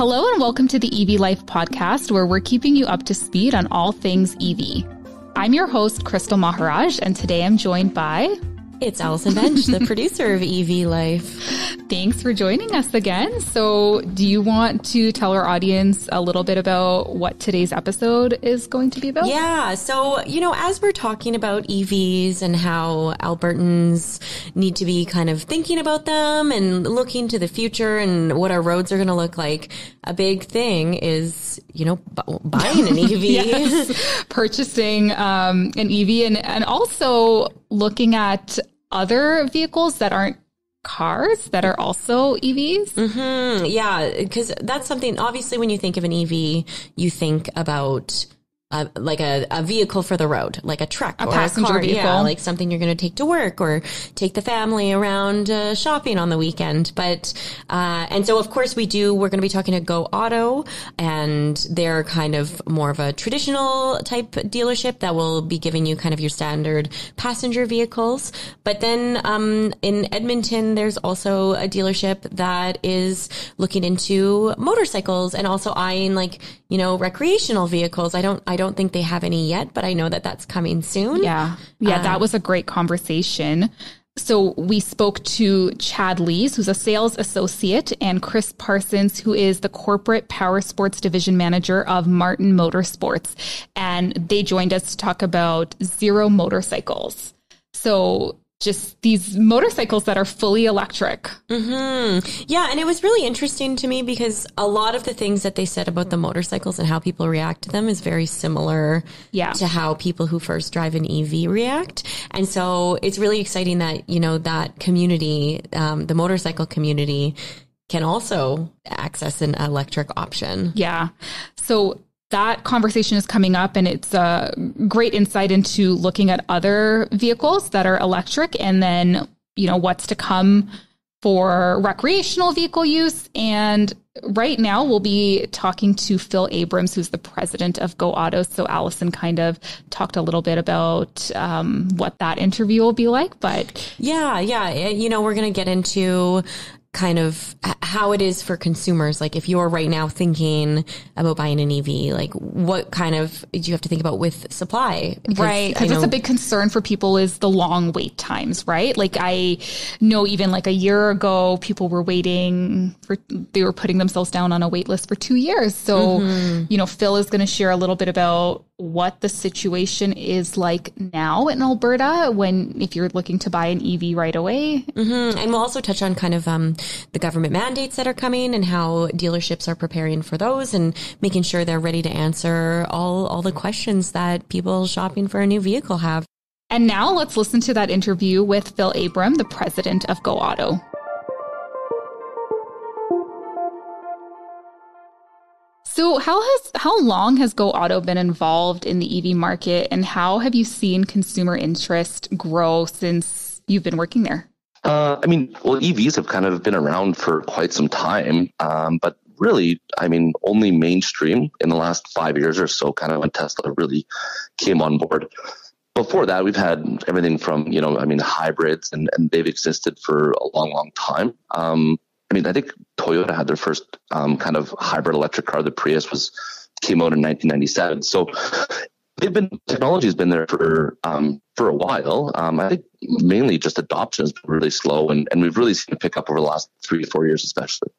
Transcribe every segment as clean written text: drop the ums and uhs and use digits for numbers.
Hello and welcome to the EV Life podcast, where we're keeping you up to speed on all things EV. I'm your host, Crystal Maharaj, and today I'm joined by... It's Allison Bench, the producer of EV Life. Thanks for joining us again. So do you want to tell our audience a little bit about what today's episode is going to be about? Yeah. So, as we're talking about EVs and how Albertans need to be kind of thinking about them and looking to the future and what our roads are going to look like, a big thing is, buying an EV. Yes, purchasing an EV and also looking at other vehicles that aren't cars that are also EVs. Mm-hmm. Yeah, because that's something, obviously, when you think of an EV, you think about like a vehicle for the road, like a truck or passenger a car. vehicle. Yeah, like something you're going to take to work or take the family around shopping on the weekend. But, and so of course we're going to be talking to Go Auto, and they're kind of more of a traditional type dealership that will be giving you kind of your standard passenger vehicles. But then, in Edmonton, there's also a dealership that is looking into motorcycles and also eyeing recreational vehicles. I don't think they have any yet, but I know that that's coming soon. Yeah, that was a great conversation. So we spoke to Chad Leys, who's a sales associate, and Chris Parsons, who is the corporate power sports division manager of Martin Motorsports. And they joined us to talk about zero motorcycles. So just these motorcycles that are fully electric. Mm-hmm. Yeah. And it was really interesting to me because a lot of the things that they said about the motorcycles and how people react to them is very similar to how people who first drive an EV react. And so it's really exciting that, that community, the motorcycle community, can also access an electric option. Yeah. So that conversation is coming up, and it's a great insight into looking at other vehicles that are electric and then, what's to come for recreational vehicle use. And right now we'll be talking to Phil Abrams, who's the president of Go Auto. So Allison kind of talked a little bit about what that interview will be like. But yeah. We're going to get into kind of how it is for consumers. Like if you're right now thinking about buying an EV, like what kind of do you have to think about with supply? Right. Because it's a big concern for people is the long wait times, right? Like I know even like a year ago, people were they were putting themselves down on a wait list for 2 years. So, Phil is going to share a little bit about what the situation is like now in Alberta if you're looking to buy an EV right away. Mm-hmm. And we'll also touch on kind of the government mandates that are coming and how dealerships are preparing for those and making sure they're ready to answer all the questions that people shopping for a new vehicle have. And now let's listen to that interview with Phil Abram, the president of Go Auto. So how long has Go Auto been involved in the EV market, and how have you seen consumer interest grow since you've been working there? EVs have kind of been around for quite some time, but really, only mainstream in the last 5 years or so, kind of when Tesla really came on board. Before that, we've had everything from, hybrids, and they've existed for a long, long time. I think Toyota had their first kind of hybrid electric car. The Prius came out in 1997. So technology has been there for a while. I think mainly just adoption has been really slow, and we've really seen it pick up over the last 3 to 4 years, especially.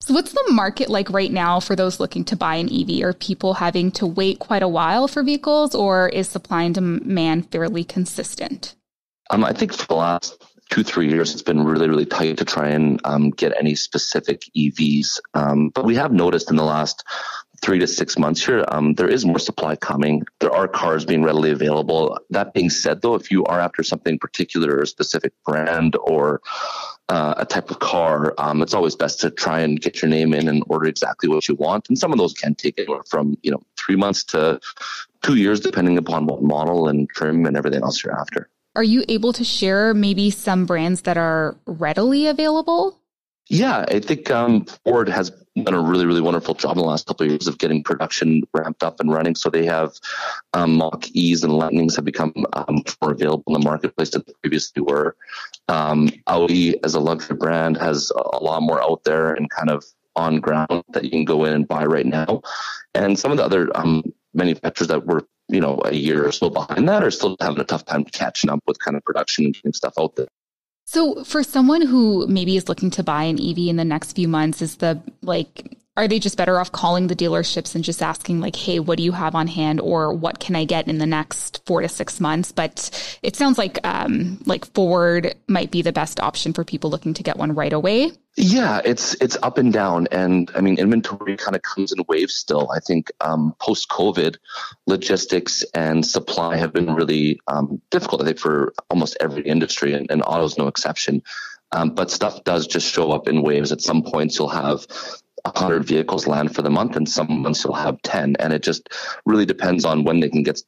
So what's the market like right now for those looking to buy an EV? Are people having to wait quite a while for vehicles, or is supply and demand fairly consistent? I think for the last 2-3 years, it's been really, really tight to try and get any specific EVs. But we have noticed in the last 3 to 6 months here, there is more supply coming. There are cars being readily available. That being said, though, if you are after something particular, a specific brand or a type of car, it's always best to try and get your name in and order exactly what you want. And some of those can take anywhere from 3 months to 2 years, depending upon what model and trim and everything else you're after. Are you able to share maybe some brands that are readily available? Yeah, I think Ford has done a really, really wonderful job in the last couple of years of getting production ramped up and running. So they have Mach-E's and Lightnings have become more available in the marketplace than they previously were. Audi as a luxury brand has a lot more out there and kind of on ground that you can go in and buy right now. And some of the other manufacturers that were, a year or so behind that are still having a tough time catching up with kind of production and getting stuff out there. So for someone who maybe is looking to buy an EV in the next few months, are they just better off calling the dealerships and just asking hey, what do you have on hand, or what can I get in the next 4 to 6 months? But it sounds like Ford might be the best option for people looking to get one right away. Yeah, it's up and down. And I mean, inventory kind of comes in waves still. I think post-COVID, logistics and supply have been really difficult, I think, for almost every industry, and auto's no exception. But stuff does just show up in waves. At some points, you'll have 100 vehicles land for the month, and some months you'll have 10. And it just really depends on when they can get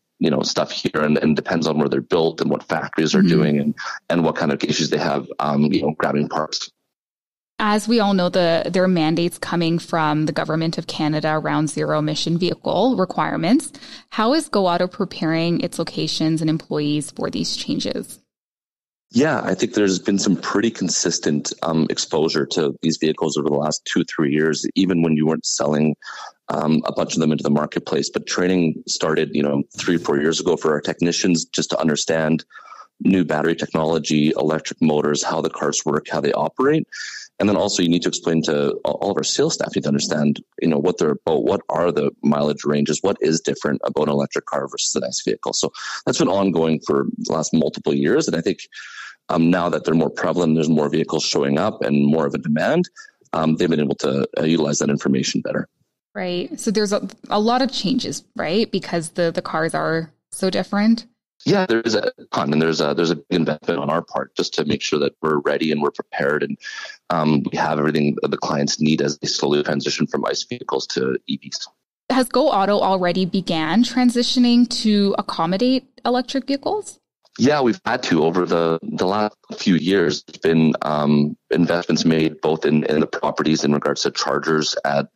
stuff here, and depends on where they're built and what factories are doing, and what kind of issues they have grabbing parts. As we all know, there are mandates coming from the government of Canada around zero emission vehicle requirements. How is Go Auto preparing its locations and employees for these changes? Yeah, I think there's been some pretty consistent exposure to these vehicles over the last 2-3 years, even when you weren't selling a bunch of them into the marketplace. But training started, 3-4 years ago for our technicians, just to understand new battery technology, electric motors, how the cars work, how they operate. And then also you need to explain to all of our sales staff, you need to understand, what they're about, what are the mileage ranges, what is different about an electric car versus an ICE vehicle. So that's been ongoing for the last multiple years. And I think now that they're more prevalent, there's more vehicles showing up and more of a demand, they've been able to utilize that information better. Right. So there's a lot of changes, right? Because the cars are so different. Yeah, there's a ton, and there's a big investment on our part just to make sure that we're ready and we're prepared, and we have everything that the clients need as they slowly transition from ICE vehicles to EVs. Has Go Auto already began transitioning to accommodate electric vehicles? Yeah, we've had to over the last few years. There's been investments made both in the properties in regards to chargers at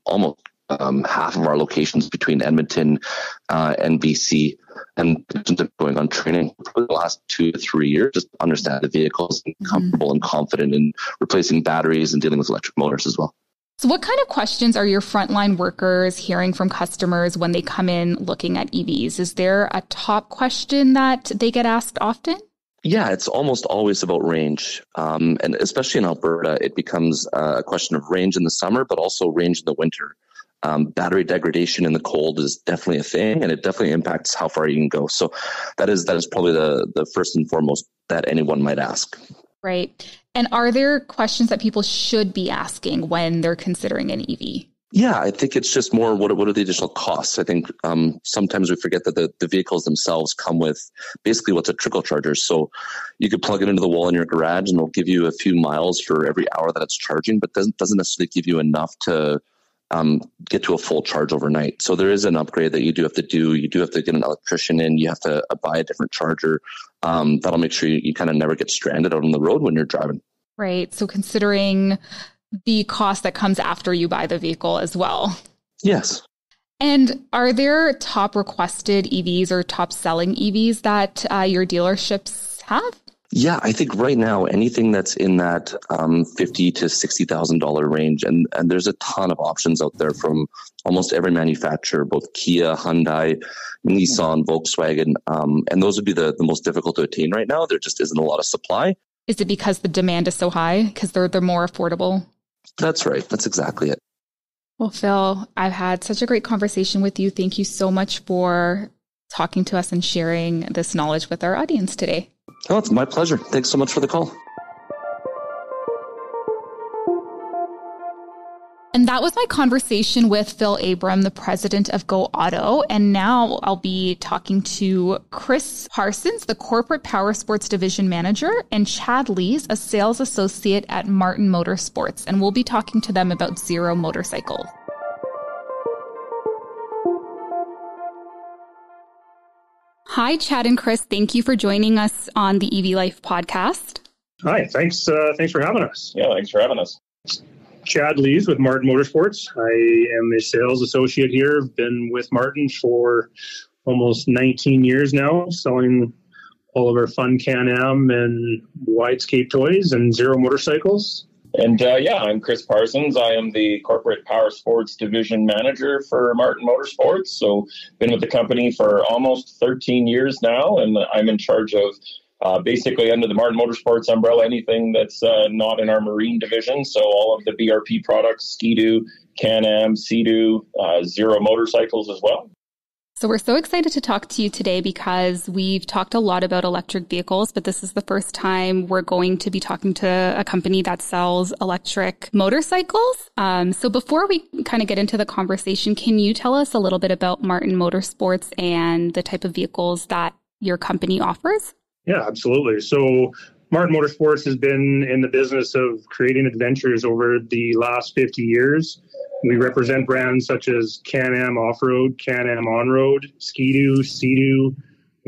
almost half of our locations between Edmonton and BC, and going on training for the last 2 to 3 years, just to understand the vehicles and comfortable and confident in replacing batteries and dealing with electric motors as well. So what kind of questions are your frontline workers hearing from customers when they come in looking at EVs? Is there a top question that they get asked often? Yeah, it's almost always about range. And especially in Alberta, it becomes a question of range in the summer, but also range in the winter. Battery degradation in the cold is definitely a thing, and it definitely impacts how far you can go. So that is probably the first and foremost that anyone might ask. Right. And are there questions that people should be asking when they're considering an EV? Yeah, I think it's just more what are the additional costs? I think sometimes we forget that the vehicles themselves come with basically what's a trickle charger. So you could plug it into the wall in your garage and it'll give you a few miles for every hour that it's charging, but doesn't necessarily give you enough to get to a full charge overnight. So there is an upgrade that you do have to do. You do have to get an electrician in. You have to buy a different charger. That'll make sure you kind of never get stranded out on the road when you're driving. Right. So considering the cost that comes after you buy the vehicle as well. Yes. And are there top requested EVs or top selling EVs that your dealerships have? Yeah, I think right now anything that's in that $50,000 to $60,000 range, and there's a ton of options out there from almost every manufacturer, both Kia, Hyundai, Nissan, Volkswagen, and those would be the most difficult to attain right now. There just isn't a lot of supply. Is it because the demand is so high because they're more affordable? That's right. That's exactly it. Well, Phil, I've had such a great conversation with you. Thank you so much for talking to us and sharing this knowledge with our audience today. Oh, it's my pleasure. Thanks so much for the call. And that was my conversation with Phil Abrams, the president of Go Auto. And now I'll be talking to Chris Parsons, the corporate power sports division manager, and Chad Leys, a sales associate at Martin Motorsports. And we'll be talking to them about zero motorcycles. Hi, Chad and Chris. Thank you for joining us on the EV Life podcast. Hi, thanks for having us. Yeah, thanks for having us. Chad Leys with Martin Motorsports. I am a sales associate here. I've been with Martin for almost 19 years now, selling all of our fun Can-Am and Widescape toys and zero motorcycles. And I'm Chris Parsons. I am the corporate power sports division manager for Martin Motorsports. So been with the company for almost 13 years now, and I'm in charge of basically under the Martin Motorsports umbrella, anything that's not in our marine division. So all of the BRP products, Ski-Doo, Can-Am, Sea-Doo, Zero motorcycles as well. So we're so excited to talk to you today because we've talked a lot about electric vehicles, but this is the first time we're going to be talking to a company that sells electric motorcycles. So before we kind of get into the conversation, can you tell us a little bit about Martin Motorsports and the type of vehicles that your company offers? Yeah, absolutely. So Martin Motorsports has been in the business of creating adventures over the last 50 years. We represent brands such as Can-Am Off-Road, Can-Am On-Road, Ski-Doo, Sea-Doo,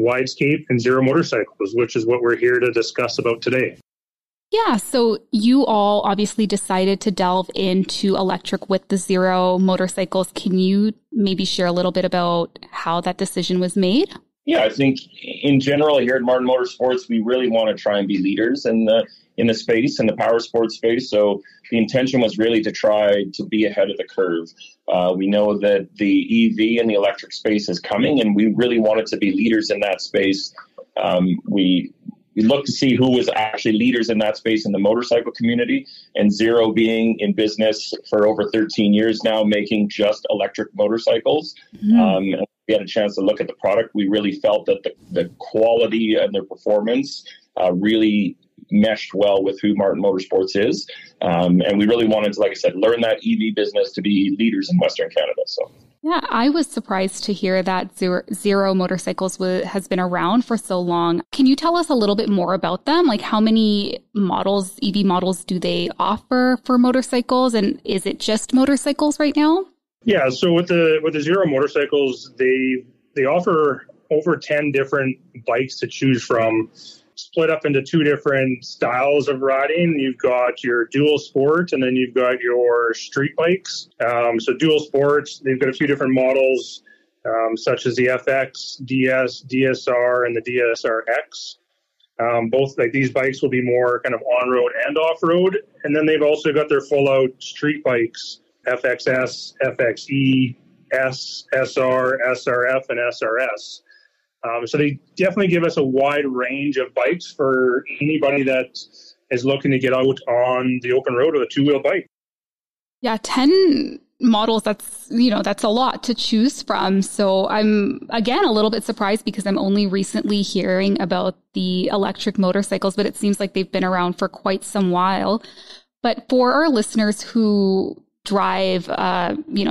Widescape, and Zero motorcycles, which is what we're here to discuss about today. Yeah, so you all obviously decided to delve into electric with the Zero motorcycles. Can you maybe share a little bit about how that decision was made? Yeah, I think in general here at Martin Motorsports, we really want to try and be leaders in the space, in the power sports space. So the intention was really to try to be ahead of the curve. We know that the EV and the electric space is coming, and we really wanted to be leaders in that space. We looked to see who was actually leaders in that space in the motorcycle community, and Zero being in business for over 13 years now, making just electric motorcycles. And we had a chance to look at the product. We really felt that the quality and their performance really meshed well with who Martin Motorsports is. And we really wanted to, like I said, learn that EV business to be leaders in Western Canada. So. Yeah, I was surprised to hear that Zero motorcycles has been around for so long. Can you tell us a little bit more about them? Like how many models, EV models, do they offer for motorcycles? And is it just motorcycles right now? Yeah, so with the Zero motorcycles, they offer over 10 different bikes to choose from, split up into two different styles of riding. You've got your dual sport, and then you've got your street bikes. So dual sports, they've got a few different models, such as the FX, DS, DSR, and the DSRX. Both like these bikes will be more kind of on-road and off-road. And then they've also got their full-out street bikes, FXS, FXE, S, SR, SRF, and SRS. So they definitely give us a wide range of bikes for anybody that is looking to get out on the open road with a two-wheel bike. Yeah, 10 models, that's a lot to choose from. So I'm, again, a little bit surprised because I'm only recently hearing about the electric motorcycles, but it seems like they've been around for quite some while. But for our listeners who drive,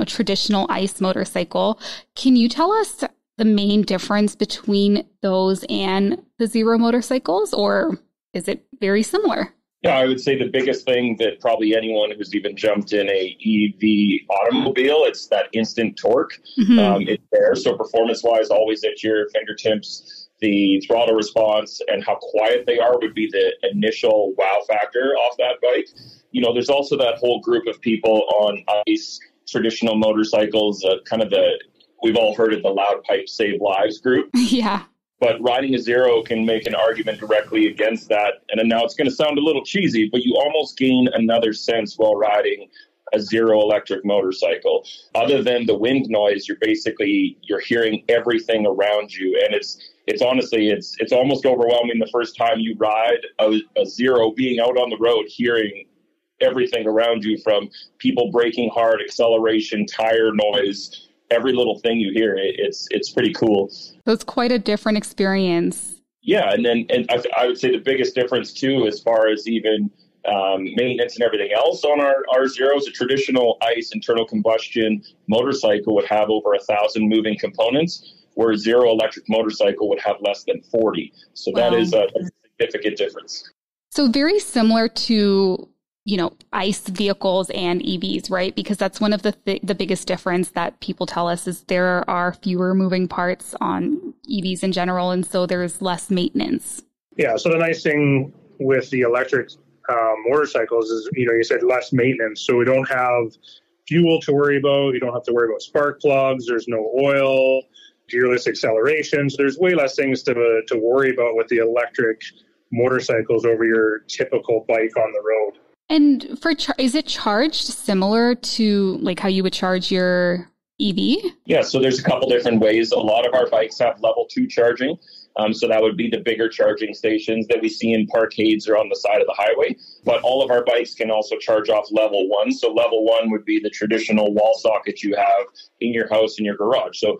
traditional ICE motorcycle, can you tell us the main difference between those and the Zero motorcycles, or is it very similar? Yeah, I would say the biggest thing that probably anyone who's even jumped in a EV automobile, it's that instant torque. It's there. So performance-wise, always at your fingertips. The throttle response and how quiet they are would be the initial wow factor off that bike. There's also that whole group of people on ICE traditional motorcycles, we've all heard of the loud pipe save lives group. Yeah. But riding a Zero can make an argument directly against that. And now it's going to sound a little cheesy, but you almost gain another sense while riding a Zero electric motorcycle. Other than the wind noise, you're hearing everything around you. And it's honestly almost overwhelming the first time you ride a Zero, being out on the road, hearing everything around you, from people braking hard, acceleration, tire noise, every little thing you hear. It's pretty cool. So it's quite a different experience. Yeah, and I would say the biggest difference too, as far as even maintenance and everything else on our Zeros, a traditional ICE internal combustion motorcycle would have over 1,000 moving components, where a Zero electric motorcycle would have less than 40. So That is a significant difference. So very similar to ICE vehicles and EVs, right? Because that's one of the biggest difference that people tell us is there are fewer moving parts on EVs in general, and so there's less maintenance. Yeah, so the nice thing with the electric motorcycles is, you said less maintenance. So we don't have fuel to worry about. You don't have to worry about spark plugs. There's no oil, gearless accelerations. There's way less things to worry about with the electric motorcycles over your typical bike on the road. And is it charged similar to like how you would charge your EV? Yeah, so there's a couple different ways. A lot of our bikes have level 2 charging. So that would be the bigger charging stations that we see in parkades or on the side of the highway. But all of our bikes can also charge off level 1. So level 1 would be the traditional wall socket you have in your house, in your garage. So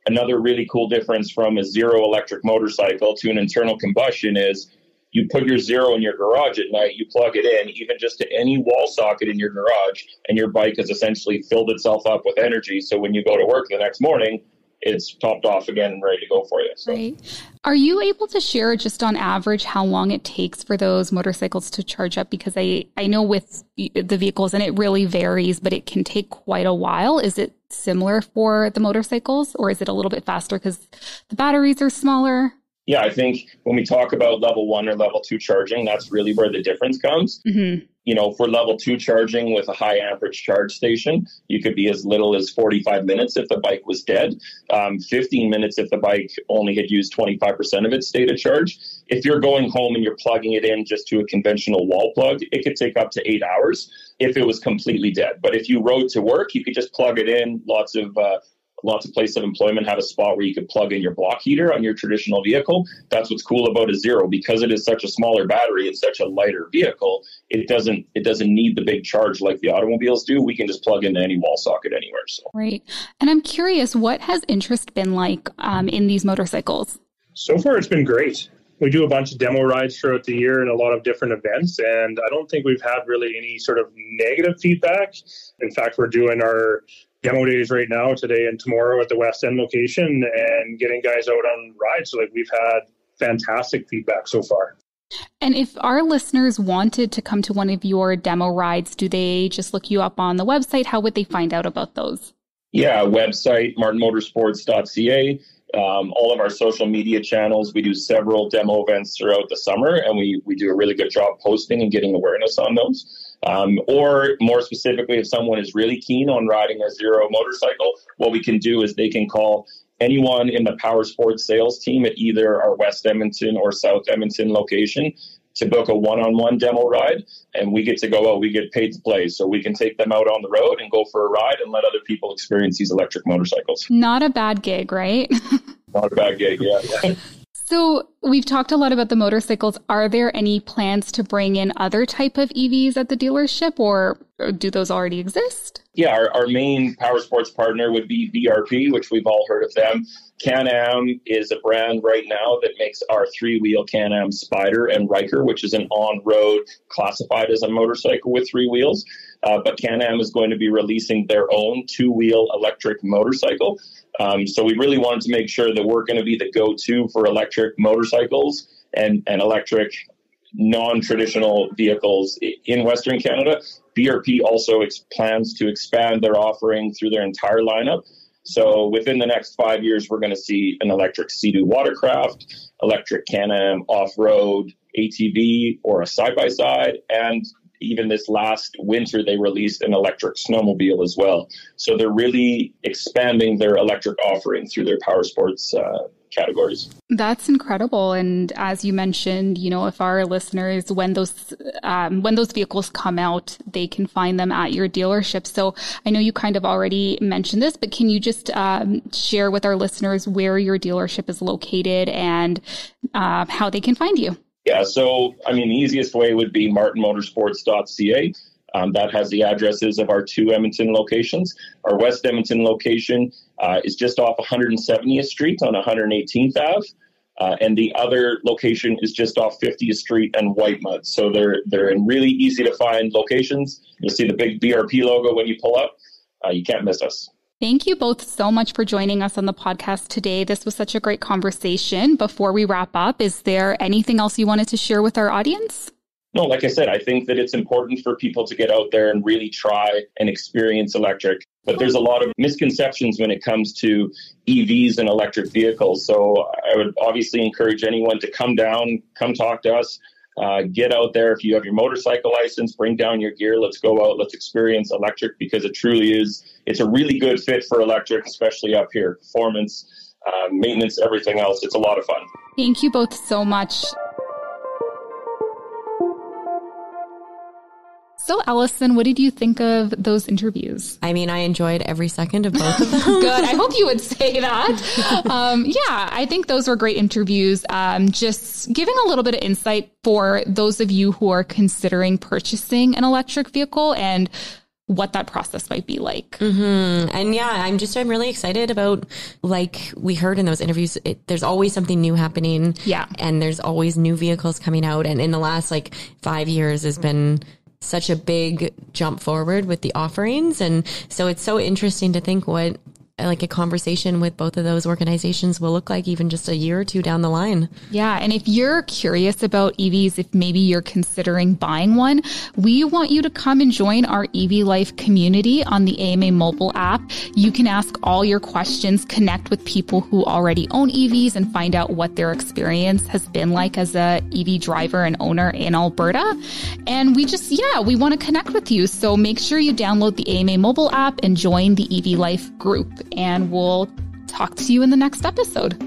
another really cool difference from a zero electric motorcycle to an internal combustion is you put your zero in your garage at night, you plug it in, even just to any wall socket in your garage, and your bike has essentially filled itself up with energy. So when you go to work the next morning, it's topped off again and ready to go for you. So. Right. Are you able to share just on average how long it takes for those motorcycles to charge up? Because I know with the vehicles, and it really varies, but it can take quite a while. Is it similar for the motorcycles, or is it a little bit faster because the batteries are smaller? Yeah, I think when we talk about level 1 or level 2 charging, that's really where the difference comes. Mm-hmm. You know, for level 2 charging with a high amperage charge station, you could be as little as 45 minutes if the bike was dead, 15 minutes if the bike only had used 25% of its state of charge. If you're going home and you're plugging it in just to a conventional wall plug, it could take up to 8 hours if it was completely dead. But if you rode to work, you could just plug it in. Lots of places of employment have a spot where you could plug in your block heater on your traditional vehicle. That's what's cool about a zero. Because it is such a smaller battery, it's such a lighter vehicle, it doesn't need the big charge like the automobiles do. We can just plug into any wall socket anywhere. So. Right. And I'm curious, what has interest been like in these motorcycles? So far, it's been great. We do a bunch of demo rides throughout the year and a lot of different events, and I don't think we've had really any sort of negative feedback. In fact, we're doing our demo days right now, today and tomorrow at the West End location, and getting guys out on rides. So we've had fantastic feedback so far. And if our listeners wanted to come to one of your demo rides, do they just look you up on the website? How would they find out about those? Yeah, website, martinmotorsports.ca. All of our social media channels, we do several demo events throughout the summer, and we do a really good job posting and getting awareness on those. Or more specifically, if someone is really keen on riding a zero motorcycle, what we can do is they can call anyone in the Power Sports sales team at either our West Edmonton or South Edmonton location to book a one-on-one demo ride, and we get to go out. We get paid to play, so we can take them out on the road and go for a ride and let other people experience these electric motorcycles. Not a bad gig, right? Not a bad gig, yeah. So we've talked a lot about the motorcycles. Are there any plans to bring in other type of EVs at the dealership, or do those already exist? Yeah, our main power sports partner would be BRP, which we've all heard of them. Can-Am is a brand right now that makes our three-wheel Can-Am Spider and Riker, which is an on-road classified as a motorcycle with three wheels. But Can-Am is going to be releasing their own two-wheel electric motorcycle. So we really wanted to make sure that we're going to be the go-to for electric motorcycles and electric non-traditional vehicles in Western Canada. BRP also plans to expand their offering through their entire lineup. So within the next 5 years, we're going to see an electric Sea-Doo watercraft, electric Can-Am off-road ATV or a side-by-side, and even this last winter, they released an electric snowmobile as well. So they're really expanding their electric offering through their power sports categories. That's incredible. And as you mentioned, you know, if our listeners, when those vehicles come out, they can find them at your dealership. So I know you kind of already mentioned this, but can you just share with our listeners where your dealership is located and how they can find you? Yeah, so, I mean, the easiest way would be martinmotorsports.ca. That has the addresses of our two Edmonton locations. Our West Edmonton location is just off 170th Street on 118th Ave. And the other location is just off 50th Street and Whitemud. So they're in really easy to find locations. You'll see the big BRP logo when you pull up. You can't miss us. Thank you both so much for joining us on the podcast today. This was such a great conversation. Before we wrap up, is there anything else you wanted to share with our audience? No, like I said, I think that it's important for people to get out there and really try and experience electric. But there's a lot of misconceptions when it comes to EVs and electric vehicles. So I would obviously encourage anyone to come down, come talk to us. Get out there. If you have your motorcycle license, bring down your gear. Let's go out. Let's experience electric, because it truly is. It's a really good fit for electric, especially up here. Performance, maintenance, everything else. It's a lot of fun. Thank you both so much. So, Allison, what did you think of those interviews? I mean, I enjoyed every second of both of them. Good. I hope you would say that. Yeah, I think those were great interviews. Just giving a little bit of insight for those of you who are considering purchasing an electric vehicle and what that process might be like. Mm-hmm. And yeah, I'm really excited about, like we heard in those interviews, there's always something new happening. Yeah. And there's always new vehicles coming out. And in the last 5 years has been such a big jump forward with the offerings. And so it's so interesting to think what a conversation with both of those organizations will look like even just a year or two down the line. Yeah. And if you're curious about EVs, if maybe you're considering buying one, we want you to come and join our EV Life community on the AMA mobile app. You can ask all your questions, connect with people who already own EVs, and find out what their experience has been like as a EV driver and owner in Alberta. And we want to connect with you. So make sure you download the AMA mobile app and join the EV Life group. And we'll talk to you in the next episode.